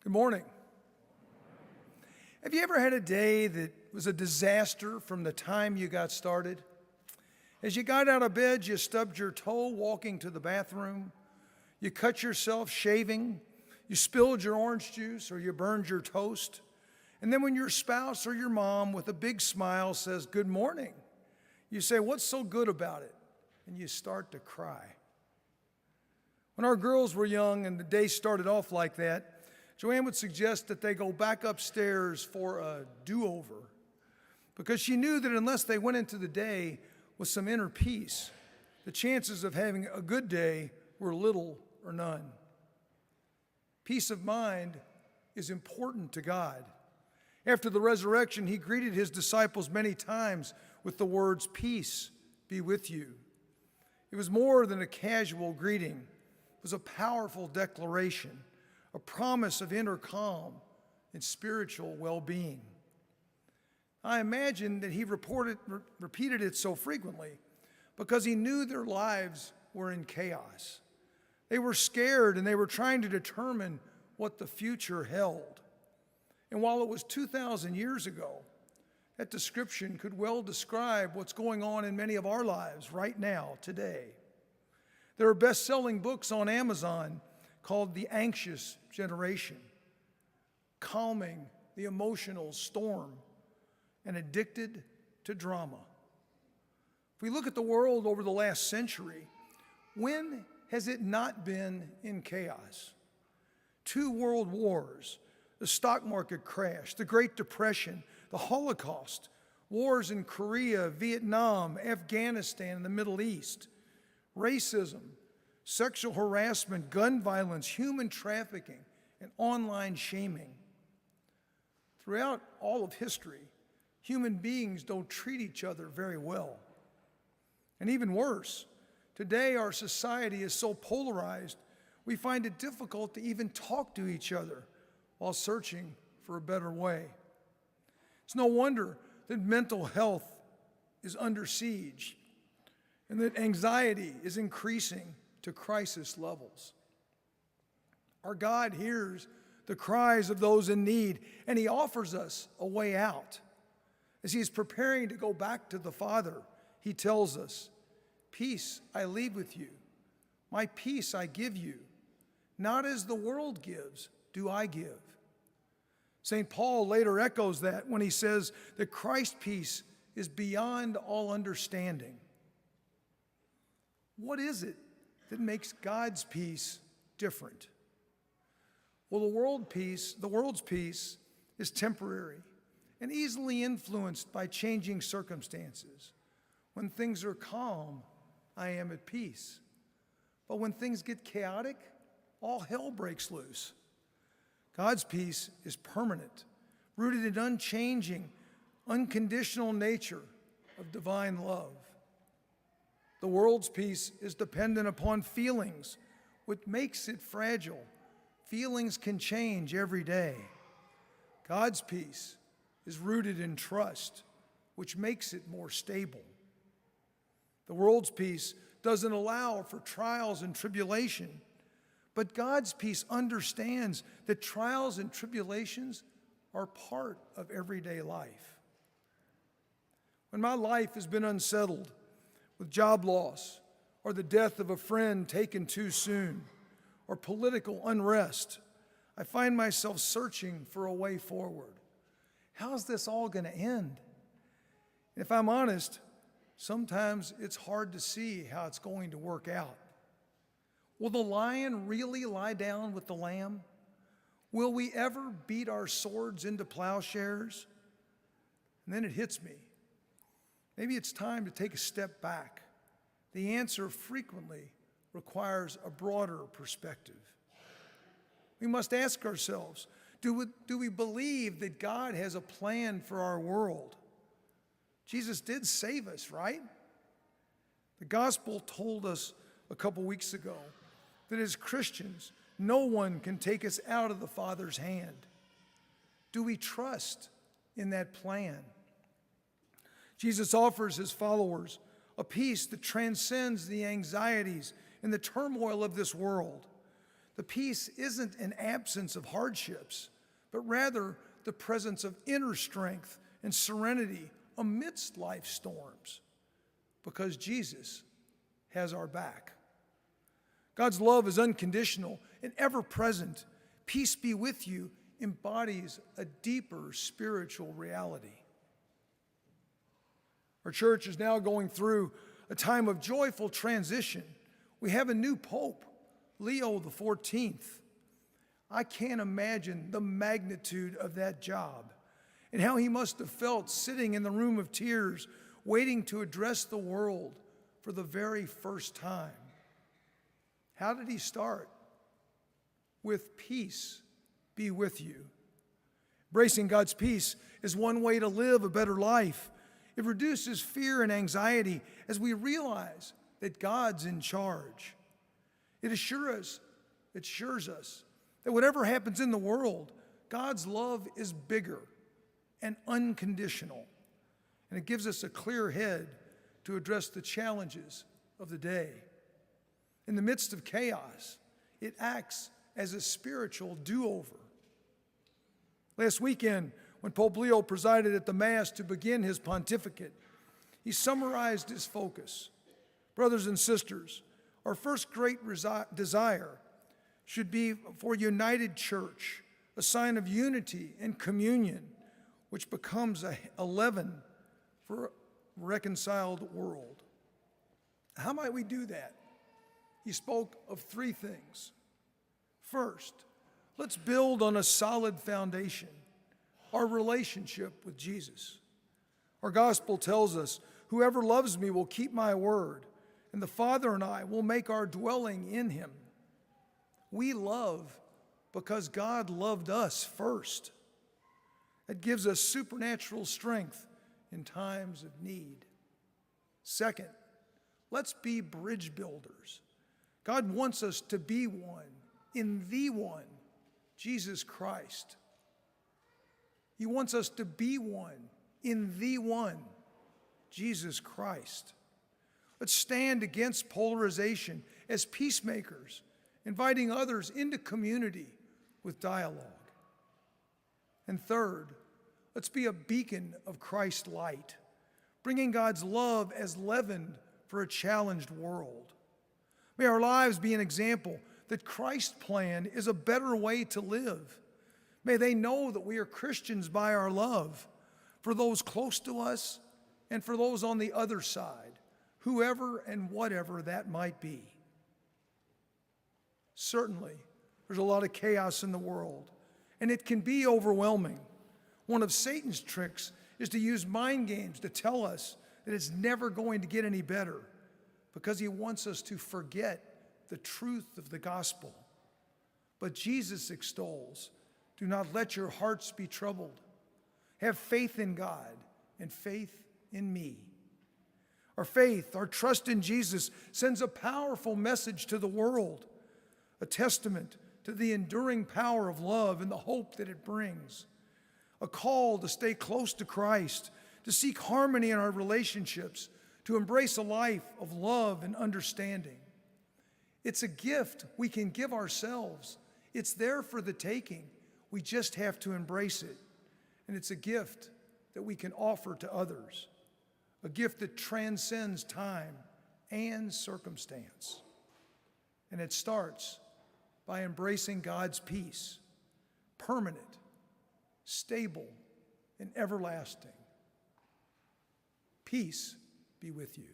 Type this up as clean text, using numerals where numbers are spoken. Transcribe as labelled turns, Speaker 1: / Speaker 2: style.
Speaker 1: Good morning. Have you ever had a day that was a disaster from the time you got started? As you got out of bed, you stubbed your toe walking to the bathroom, you cut yourself shaving, you spilled your orange juice or you burned your toast, and then when your spouse or your mom with a big smile says, "Good morning," you say, "What's so good about it?" And you start to cry. When our girls were young and the day started off like that, Joanne would suggest that they go back upstairs for a do-over because she knew that unless they went into the day with some inner peace, the chances of having a good day were little or none. Peace of mind is important to God. After the resurrection, he greeted his disciples many times with the words, "Peace be with you." It was more than a casual greeting. It was a powerful declaration, a promise of inner calm and spiritual well-being. I imagine that he repeated it so frequently because he knew their lives were in chaos. They were scared and they were trying to determine what the future held. And while it was 2,000 years ago, that description could well describe what's going on in many of our lives right now, today. There are best-selling books on Amazon called The Anxious Generation, Calming the Emotional Storm, and Addicted to Drama. If we look at the world over the last century, when has it not been in chaos? 2 world wars, the stock market crash, the Great Depression, the Holocaust, wars in Korea, Vietnam, Afghanistan, and the Middle East, racism, sexual harassment, gun violence, human trafficking, and online shaming. Throughout all of history, human beings don't treat each other very well. And even worse, today our society is so polarized, we find it difficult to even talk to each other while searching for a better way. It's no wonder that mental health is under siege and that anxiety is increasing to crisis levels. Our God hears the cries of those in need, and he offers us a way out. As he is preparing to go back to the Father, he tells us, "Peace I leave with you, my peace I give you. Not as the world gives, do I give." St. Paul later echoes that when he says that Christ's peace is beyond all understanding. What is it that makes God's peace different? Well, the world's peace is temporary and easily influenced by changing circumstances. When things are calm, I am at peace. But when things get chaotic, all hell breaks loose. God's peace is permanent, rooted in unchanging, unconditional nature of divine love. The world's peace is dependent upon feelings, which makes it fragile. Feelings can change every day. God's peace is rooted in trust, which makes it more stable. The world's peace doesn't allow for trials and tribulation, but God's peace understands that trials and tribulations are part of everyday life. When my life has been unsettled with job loss, or the death of a friend taken too soon, or political unrest, I find myself searching for a way forward. How's this all going to end? If I'm honest, sometimes it's hard to see how it's going to work out. Will the lion really lie down with the lamb? Will we ever beat our swords into plowshares? And then it hits me. Maybe it's time to take a step back. The answer frequently requires a broader perspective. We must ask ourselves, do we believe that God has a plan for our world? Jesus did save us, right? The gospel told us a couple weeks ago that as Christians, no one can take us out of the Father's hand. Do we trust in that plan? Jesus offers his followers a peace that transcends the anxieties and the turmoil of this world. The peace isn't an absence of hardships, but rather the presence of inner strength and serenity amidst life's storms, because Jesus has our back. God's love is unconditional and ever-present. Peace be with you embodies a deeper spiritual reality. Our church is now going through a time of joyful transition. We have a new pope, Leo XIV. I can't imagine the magnitude of that job and how he must have felt sitting in the room of tears, waiting to address the world for the very first time. How did he start? With peace be with you. Embracing God's peace is one way to live a better life. It reduces fear and anxiety as we realize that God's in charge. It assures us that whatever happens in the world, God's love is bigger and unconditional. And it gives us a clear head to address the challenges of the day. In the midst of chaos, it acts as a spiritual do-over. Last weekend, when Pope Leo presided at the Mass to begin his pontificate, he summarized his focus. Brothers and sisters, our first great desire should be for a united church, a sign of unity and communion, which becomes a leaven for a reconciled world. How might we do that? He spoke of three things. First, let's build on a solid foundation, our relationship with Jesus. Our gospel tells us, whoever loves me will keep my word, and the Father and I will make our dwelling in him. We love because God loved us first. It gives us supernatural strength in times of need. Second, let's be bridge builders. God wants us to be one in the one, Jesus Christ. He wants us to be one in the one, Jesus Christ. Let's stand against polarization as peacemakers, inviting others into community with dialogue. And third, let's be a beacon of Christ's light, bringing God's love as leaven for a challenged world. May our lives be an example that Christ's plan is a better way to live. May they know that we are Christians by our love for those close to us and for those on the other side, whoever and whatever that might be. Certainly, there's a lot of chaos in the world, and it can be overwhelming. One of Satan's tricks is to use mind games to tell us that it's never going to get any better, because he wants us to forget the truth of the gospel. But Jesus extols, do not let your hearts be troubled. Have faith in God and faith in me. Our faith, our trust in Jesus sends a powerful message to the world, a testament to the enduring power of love and the hope that it brings, a call to stay close to Christ, to seek harmony in our relationships, to embrace a life of love and understanding. It's a gift we can give ourselves. It's there for the taking. We just have to embrace it. And it's a gift that we can offer to others, a gift that transcends time and circumstance. And it starts by embracing God's peace, permanent, stable, and everlasting. Peace be with you.